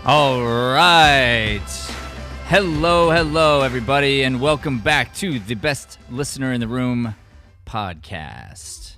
All right. Hello, everybody, and welcome back to the Best Listener in the Room podcast.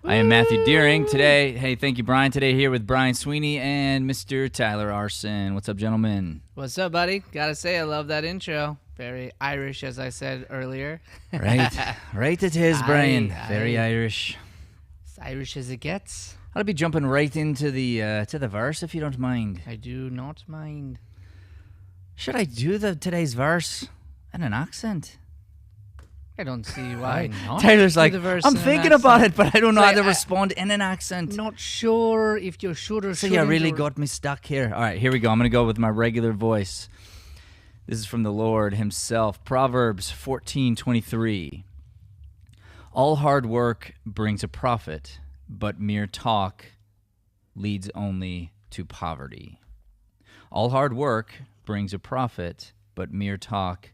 I am Matthew Deering today. Hey, thank you, Brian. Today here with Brian Sweeney and Mr. Tyler Arson. What's up, gentlemen? What's up, buddy? Gotta say, I love that intro. Very Irish, as I said earlier. Right it is, Brian. Very Irish. As Irish as it gets. I'll be jumping right into the verse, if you don't mind. I do not mind. Should I do today's verse in an accent? I don't see why not. Tyler's like, I'm thinking about it, but I don't know how to respond in an accent. Not sure if you're sure or So you really got me stuck here. All right, here we go. I'm going to go with my regular voice. This is from the Lord himself. Proverbs 14:23. All hard work brings a profit, but mere talk leads only to poverty. All hard work brings a profit, but mere talk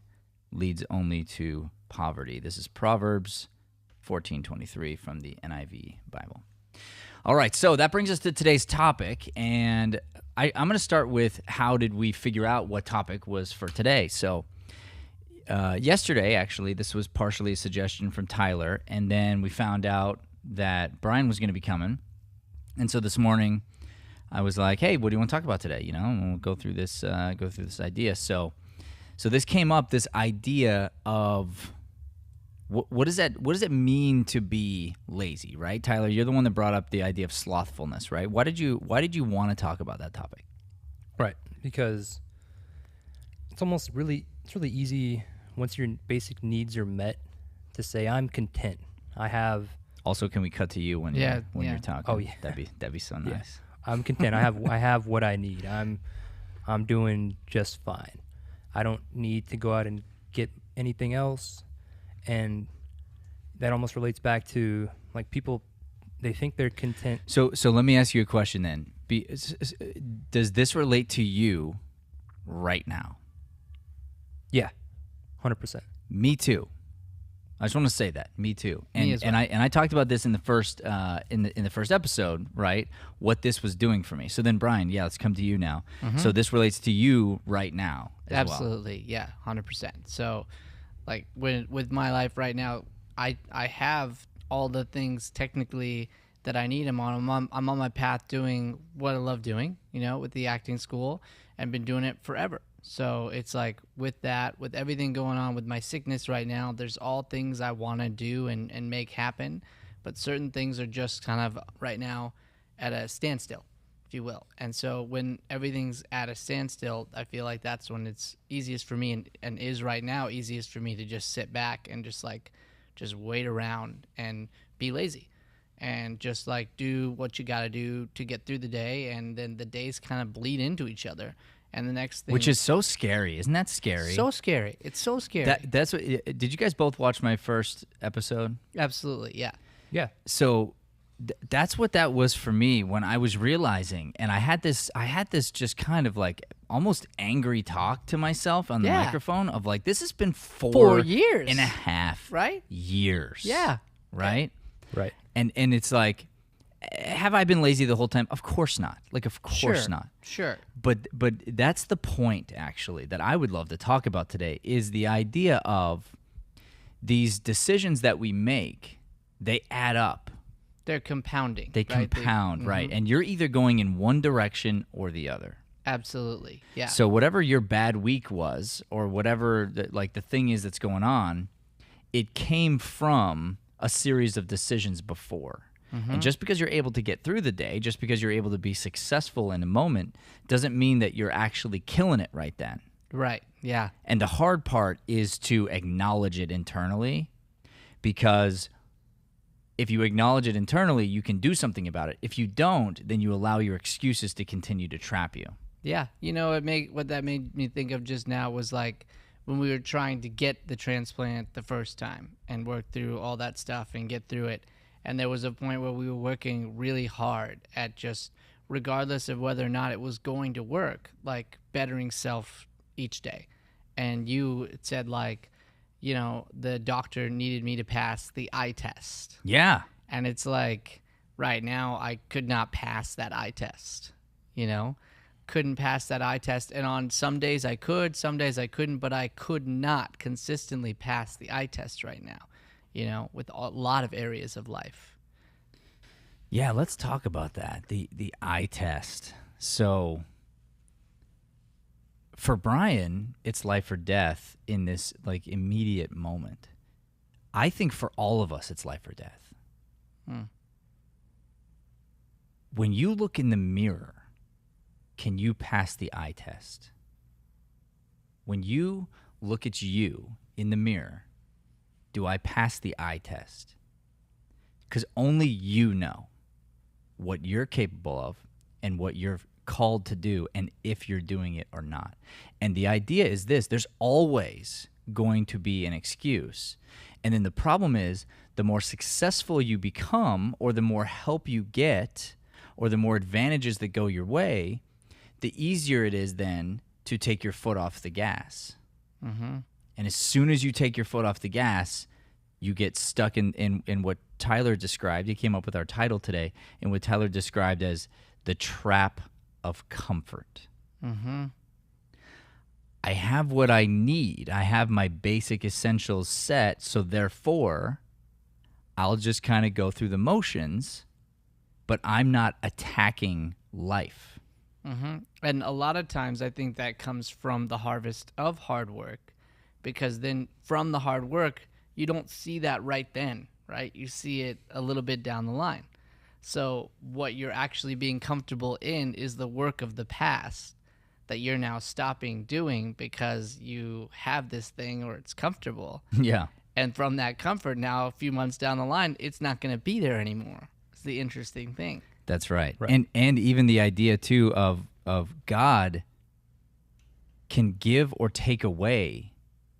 leads only to poverty. This is Proverbs 14:23 from the NIV Bible. All right, so that brings us to today's topic, and I'm going to start with how did we figure out what topic was for today. So yesterday, actually, this was partially a suggestion from Tyler, and then we found out that Brian was going to be coming, and so this morning I was like, "Hey, what do you want to talk about today?" You know, and we'll go through this idea. So this came up, this idea of what does it mean to be lazy, right? Tyler, you're the one that brought up the idea of slothfulness, right? Why did you want to talk about that topic? Right, because it's really easy once your basic needs are met to say I'm content. I have. Also, can we cut to you when you're talking? Oh yeah, that'd be so nice. Yeah. I'm content. I have what I need. I'm doing just fine. I don't need to go out and get anything else. And that almost relates back to like people, they think they're content. So let me ask you a question then. Does this relate to you right now? Yeah, 100%. Me too. I just want to say that. Me too. And Me as well. and I talked about this in the first in the first episode, right? What this was doing for me. So then, Brian, let's come to you now. Mm-hmm. So this relates to you right now as Absolutely, yeah, 100%. So, like with my life right now, I have all the things technically that I need. I'm on my path doing what I love doing, you know, with the acting school, and been doing it forever. So it's like with that, with everything going on with my sickness right now, there's all things I want to do and make happen, but certain things are just kind of right now at a standstill, if you will. And so when everything's at a standstill, I feel like that's when it's easiest for me and is right now easiest for me to just sit back and just wait around and be lazy and just like do what you got to do to get through the day. And then the days kind of bleed into each other. And the next thing, which is so scary, isn't that scary? So scary. It's so scary. That's what. Did you guys both watch my first episode? Absolutely, yeah. Yeah. So that's what that was for me when I was realizing, and I had this just kind of like almost angry talk to myself on the microphone of like, this has been 4 years and a half, right? Years, yeah, right, right. And it's like, have I been lazy the whole time? Of course not. Like, of course not. Sure. But that's the point, actually, that I would love to talk about today, is the idea of these decisions that we make, they add up. They're compounding. They compound, right? And you're either going in one direction or the other. Absolutely, yeah. So whatever your bad week was, or whatever the thing is that's going on, it came from a series of decisions before. And just because you're able to get through the day, just because you're able to be successful in a moment, doesn't mean that you're actually killing it right then. Right, yeah. And the hard part is to acknowledge it internally, because if you acknowledge it internally, you can do something about it. If you don't, then you allow your excuses to continue to trap you. Yeah, you know, what that made me think of just now was like when we were trying to get the transplant the first time and work through all that stuff and get through it. And there was a point where we were working really hard at just, regardless of whether or not it was going to work, like bettering self each day. And you said like, you know, the doctor needed me to pass the eye test. Yeah. And it's like, right now, I could not pass that eye test, you know? couldn't pass that eye test. And on some days I could, some days I couldn't, but I could not consistently pass the eye test right now, with a lot of areas of life. Yeah, let's talk about that. The eye test. So for Brian, it's life or death in this like immediate moment. I think for all of us, it's life or death. When you look in the mirror, can you pass the eye test? When you look at you in the mirror, do I pass the eye test? Because only you know what you're capable of and what you're called to do and if you're doing it or not. And the idea is this: there's always going to be an excuse. And then the problem is, the more successful you become, or the more help you get, or the more advantages that go your way, the easier it is then to take your foot off the gas. And as soon as you take your foot off the gas, you get stuck in what Tyler described. He came up with our title today, in what Tyler described as the trap of comfort. I have what I need. I have my basic essentials set, so therefore I'll just kind of go through the motions, but I'm not attacking life. And a lot of times I think that comes from the harvest of hard work, because then from the hard work, you don't see that right then, right? You see it a little bit down the line. So what you're actually being comfortable in is the work of the past that you're now stopping doing because you have this thing or it's comfortable. Yeah. And from that comfort, now a few months down the line, it's not going to be there anymore. It's the interesting thing. That's right. And even the idea too of God can give or take away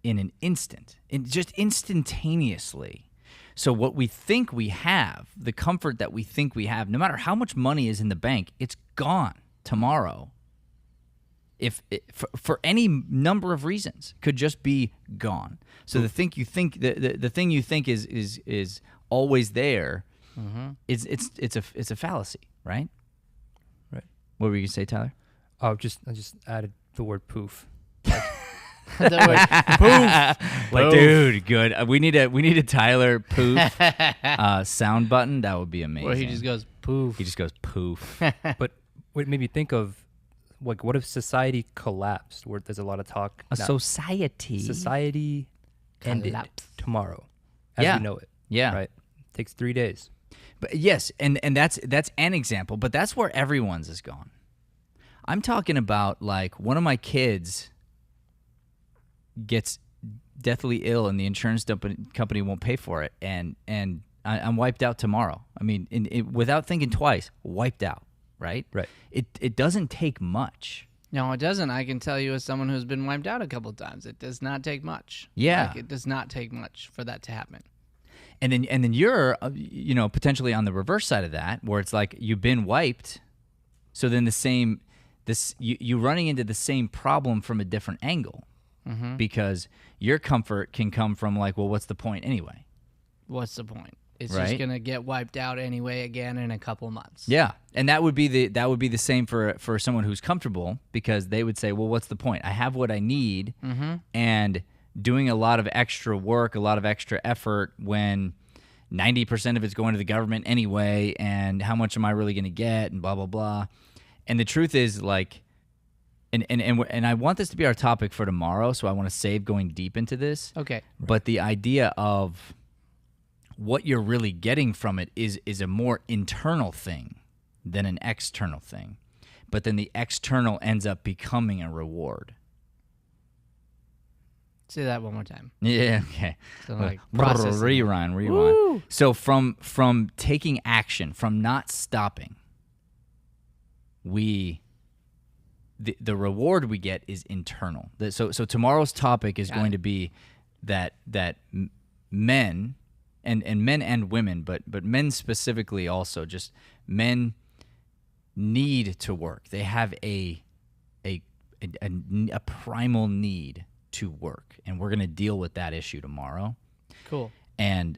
in an instant, just instantaneously. So what we think we have, the comfort that we think we have, no matter how much money is in the bank, it's gone tomorrow. For any number of reasons, could just be gone. So the thing you think is always there, it's a fallacy, right? Right. What were you gonna say, Tyler? I just added the word poof. The word poof. Like, dude, good. We need a Tyler poof sound button. That would be amazing. Where he just goes poof. He just goes poof. But what made me think of, like, what if society collapsed? Where there's a lot of talk. Society ended tomorrow, as we know it. Yeah. Right. Takes 3 days. But yes, and that's an example, but that's where everyone's is gone. I'm talking about, like, one of my kids gets deathly ill and the insurance company won't pay for it, and I'm wiped out tomorrow. I mean, without thinking twice, wiped out, right? Right. It doesn't take much. No, it doesn't. I can tell you as someone who's been wiped out a couple of times, it does not take much. Yeah. Like, it does not take much for that to happen. And then you're potentially on the reverse side of that, where it's like you've been wiped, so then you running into the same problem from a different angle, because your comfort can come from, like, well, what's the point anyway? What's the point? It's Right. just gonna get wiped out anyway again in a couple months. Yeah, and that would be the same for someone who's comfortable, because they would say, well, what's the point? I have what I need, and doing a lot of extra work, a lot of extra effort when 90% of it's going to the government anyway, and how much am I really going to get, and blah, blah, blah. And the truth is, like, and I want this to be our topic for tomorrow, so I want to save going deep into this. Okay. But the idea of what you're really getting from it is a more internal thing than an external thing. But then the external ends up becoming a reward. Say that one more time. Yeah, okay. So, like, processing. Rewind. Woo! So from taking action, from not stopping, the reward we get is internal. So tomorrow's topic is going to be that men and men and women, but men specifically also, just men need to work. They have a primal need to work, and we're going to deal with that issue tomorrow. Cool. And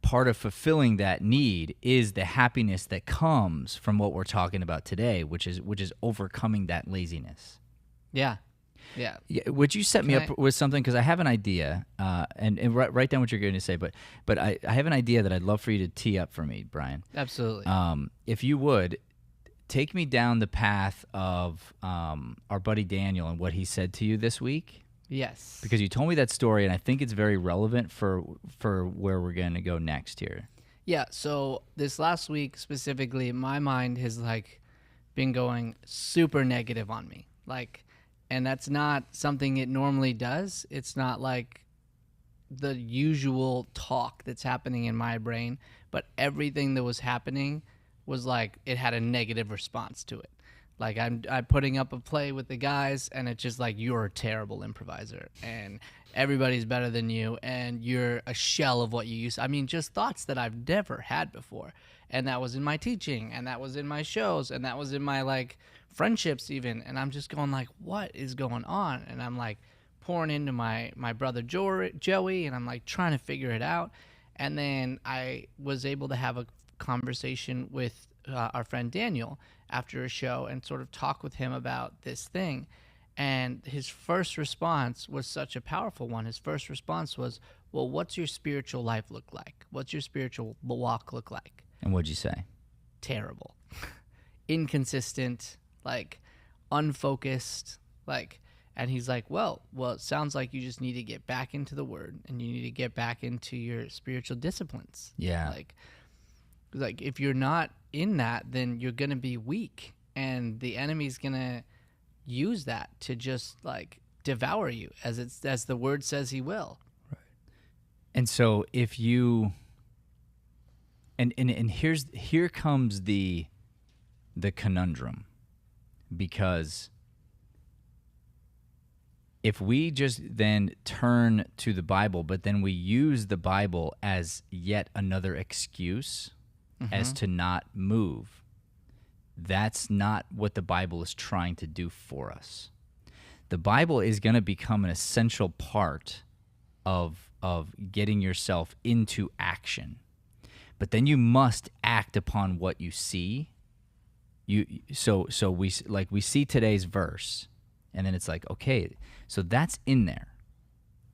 part of fulfilling that need is the happiness that comes from what we're talking about today, which is overcoming that laziness. Yeah. Yeah. Yeah, would you set me Can up with something? Because I have an idea, and write down what you're going to say. But I have an idea that I'd love for you to tee up for me, Brian. Absolutely. If you would, take me down the path of our buddy Daniel and what he said to you this week. Yes. Because you told me that story, and I think it's very relevant for where we're going to go next here. Yeah, so this last week specifically, my mind has like been going super negative on me. And that's not something it normally does. It's not like the usual talk that's happening in my brain, but everything that was happening was like it had a negative response to it. Like I'm putting up a play with the guys, and it's just like, you're a terrible improviser, and everybody's better than you, and you're a shell of what you used. I mean, just thoughts that I've never had before. And that was in my teaching, and that was in my shows, and that was in my like friendships even. And I'm just going like, what is going on? And I'm like pouring into my brother Joey, and I'm like trying to figure it out. And then I was able to have a conversation with our friend Daniel after a show and sort of talk with him about this thing. And his first response was such a powerful one. His first response was, well, what's your spiritual life look like? What's your spiritual walk look like? And what'd you say? Terrible. Inconsistent, like unfocused, like, and he's like, well, it sounds like you just need to get back into the word, and you need to get back into your spiritual disciplines. Yeah. Like if you're not in that, then you're going to be weak, and the enemy's going to use that to just like devour you as the word says he will. Right. And so if you and here comes the conundrum, because if we just then turn to the Bible, but then we use the Bible as yet another excuse as to not move, that's not what the Bible is trying to do for us. The Bible is going to become an essential part of getting yourself into action. But then you must act upon what you see. So we see today's verse, and then it's like, okay, so that's in there.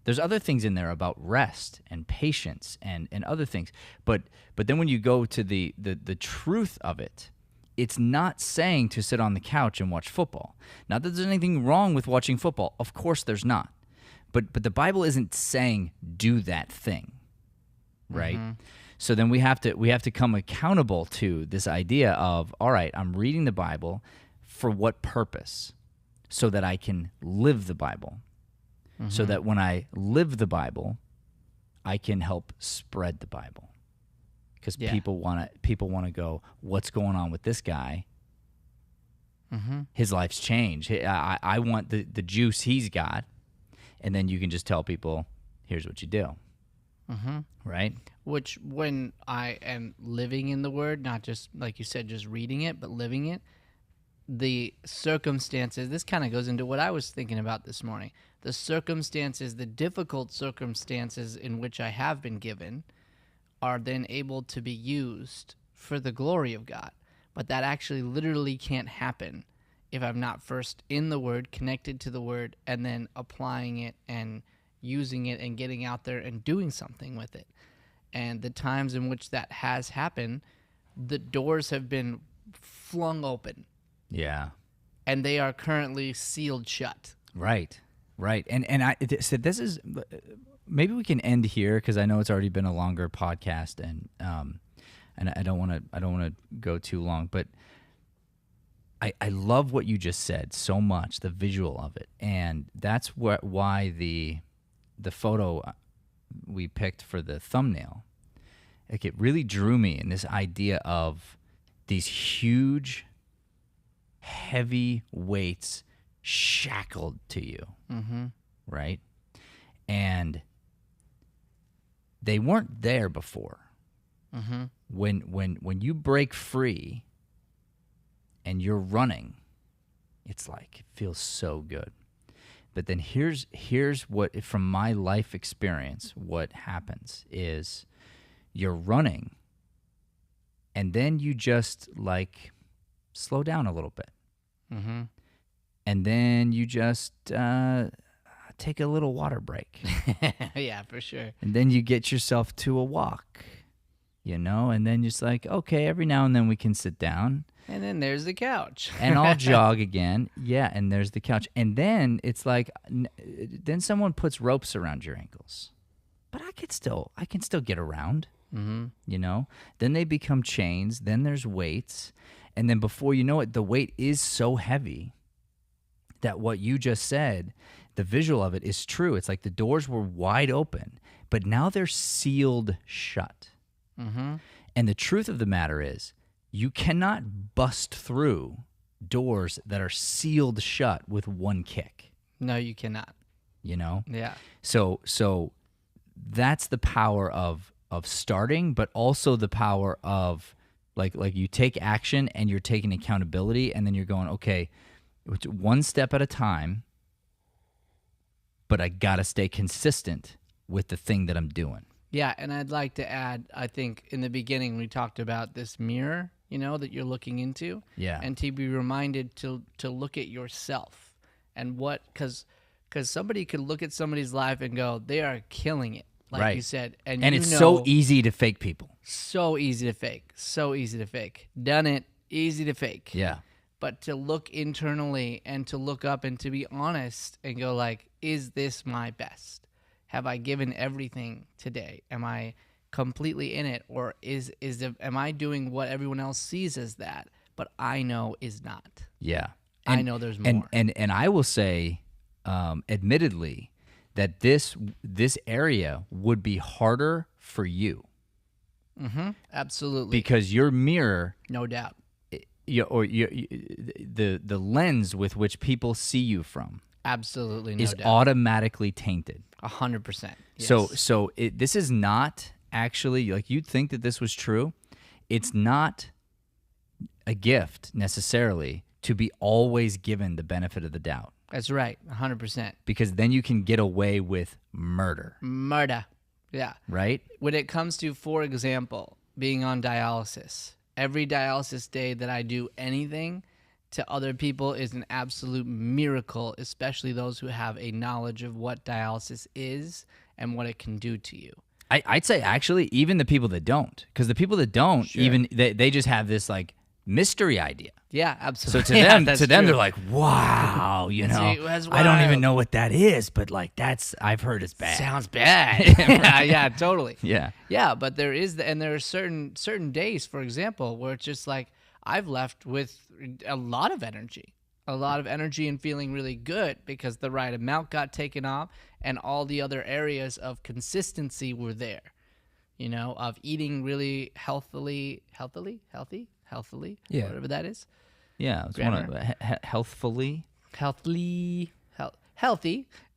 There's other things in there about rest and patience and other things. But then when you go to the truth of it, it's not saying to sit on the couch and watch football. Not that there's anything wrong with watching football. Of course there's not. But the Bible isn't saying do that thing, right? Mm-hmm. So then we have to come accountable to this idea of, all right, I'm reading the Bible for what purpose? So that I can live the Bible. Mm-hmm. So that when I live the Bible, I can help spread the Bible. Because people want to go, what's going on with this guy? Mm-hmm. His life's changed. I want the juice he's got. And then you can just tell people, here's what you do. Mm-hmm. Right? Which, when I am living in the Word, not just, like you said, just reading it, but living it, the circumstances, this kind of goes into what I was thinking about this morning. The circumstances, the difficult circumstances in which I have been given are then able to be used for the glory of God. But that actually literally can't happen if I'm not first in the Word, connected to the Word, and then applying it and using it and getting out there and doing something with it. And the times in which that has happened, the doors have been flung open. Yeah. And they are currently sealed shut. Right. And I said, this is, maybe we can end here, because I know it's already been a longer podcast, and I don't want to go too long, but I love what you just said so much, the visual of it, and that's why the photo we picked for the thumbnail, like, it really drew me in this idea of these huge, heavy weights shackled to you, right? And they weren't there before. When you break free and you're running, it's like, it feels so good. But then here's what, from my life experience, what happens is you're running, and then you just like slow down a little bit. Mm-hmm. And then you just take a little water break. Yeah, for sure. And then you get yourself to a walk, and then just like, okay, every now and then we can sit down. And then there's the couch. And I'll jog again. Yeah, and there's the couch. And then it's like, then someone puts ropes around your ankles. But I can still get around, Then they become chains. Then there's weights. And then before you know it, the weight is so heavy that what you just said, the visual of it is true. It's like the doors were wide open, but now they're sealed shut. Mm-hmm. And the truth of the matter is, you cannot bust through doors that are sealed shut with one kick. No, you cannot. Yeah. Yeah. So that's the power of starting, but also the power of like you take action and you're taking accountability, and then you're going, okay, one step at a time, but I gotta stay consistent with the thing that I'm doing. Yeah, and I'd like to add, I think in the beginning we talked about this mirror, that you're looking into. Yeah. And to be reminded to look at yourself and because somebody could look at somebody's life and go, they are killing it, like right. you said. And it's so easy to fake people. So easy to fake. So easy to fake. Done it. Easy to fake. Yeah. But to look internally and to look up and to be honest and go like, is this my best? Have I given everything today? Am I completely in it, or am I doing what everyone else sees as that, but I know is not? Yeah, I know there's more. And I will say, admittedly, that this area would be harder for you. Mm-hmm. Absolutely. Because your mirror, no doubt, the lens with which people see you from, absolutely, no is doubt, automatically tainted. 100%. Yes. So this is not actually, like, you'd think that this was true. It's not a gift necessarily to be always given the benefit of the doubt. That's right, 100%. Because then you can get away with murder. Murder, yeah. Right? When it comes to, for example, being on dialysis, every dialysis day that I do anything to other people is an absolute miracle, especially those who have a knowledge of what dialysis is and what it can do to you. I'd say actually even the people that don't, because the people that don't, Sure. even they just have this like mystery idea. Yeah, So absolutely. to them, that's they're true. like, wow, See, that's I don't even wild. know what that is, but like I've heard it's bad. Sounds bad. Yeah, totally. Yeah. Yeah, but there are certain days, for example, where it's just like I've left with a lot of energy and feeling really good because the right amount got taken off and all the other areas of consistency were there, of eating really healthily, Yeah. whatever that is. Yeah, it's one of healthfully. Healthy,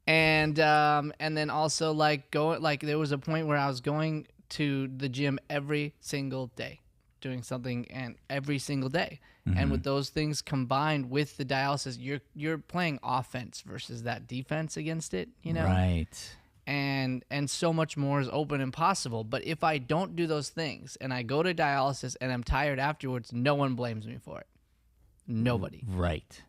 and then also like there was a point where I was going to the gym every single day, doing something and every single day. Mm-hmm. And with those things combined with the dialysis, you're playing offense versus that defense against it, Right. and so much more is open and possible. But if I don't do those things and I go to dialysis and I'm tired afterwards, no one blames me for it. Nobody. Right.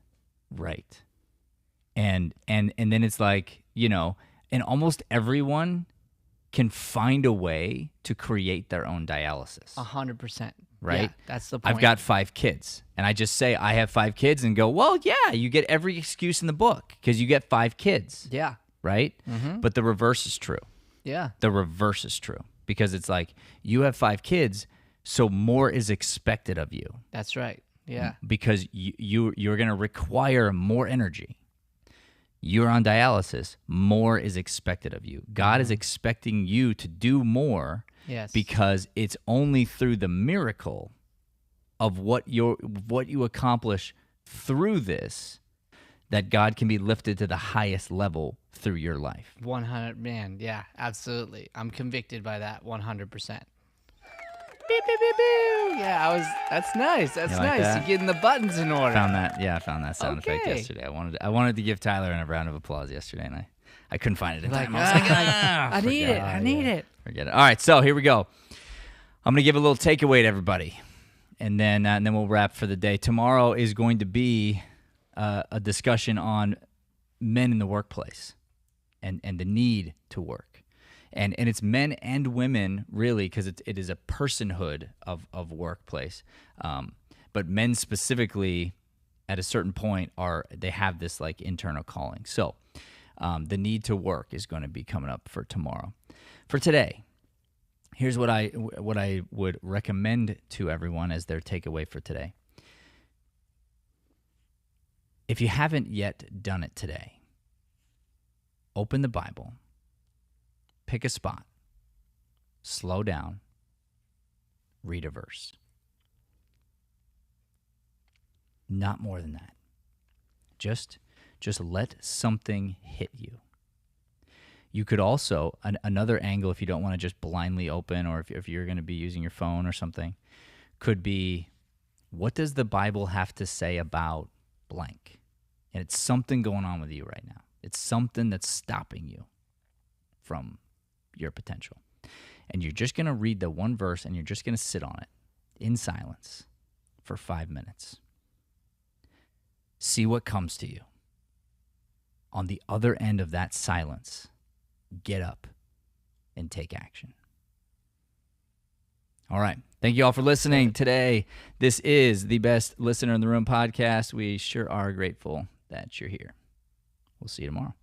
And then it's like, and almost everyone can find a way to create their own dialysis. 100%. Right? Yeah, that's the point. I've got 5 kids, and I just say I have 5 kids and go, well, yeah, you get every excuse in the book because you get 5 kids. Yeah. Right? Mm-hmm. But the reverse is true. Yeah. The reverse is true because it's like you have 5 kids, so more is expected of you That's right. Yeah. because you're going to require more energy. You're on dialysis, more is expected of you. God is expecting you to do more Yes. because it's only through the miracle of what you accomplish through this that God can be lifted to the highest level through your life. 100, man. Yeah, absolutely. I'm convicted by that 100%. Beep, beep, beep, beep. Yeah, that's nice. That's You like nice. that? You're getting the buttons in order. I found that sound effect Okay. yesterday. I wanted to give Tyler a round of applause yesterday, and I couldn't find it in Like, time. I was like, I need it. I need it. Forget it. All right, so here we go. I'm going to give a little takeaway to everybody, and then we'll wrap for the day. Tomorrow is going to be a discussion on men in the workplace and the need to work. And it's men and women, really, because it is a personhood of workplace. But men specifically, at a certain point, they have this like internal calling. So the need to work is going to be coming up for tomorrow. For today, here's what I would recommend to everyone as their takeaway for today. If you haven't yet done it today, open the Bible, pick a spot, slow down, read a verse. Not more than that. Just let something hit you. You could also, another angle, if you don't want to just blindly open, or if you're going to be using your phone or something, could be, what does the Bible have to say about blank? And it's something going on with you right now. It's something that's stopping you from your potential. And you're just going to read the one verse, and you're just going to sit on it in silence for 5 minutes. See what comes to you. On the other end of that silence, get up and take action. All right. Thank you all for listening today. This is the Best Listener in the Room podcast. We sure are grateful that you're here. We'll see you tomorrow.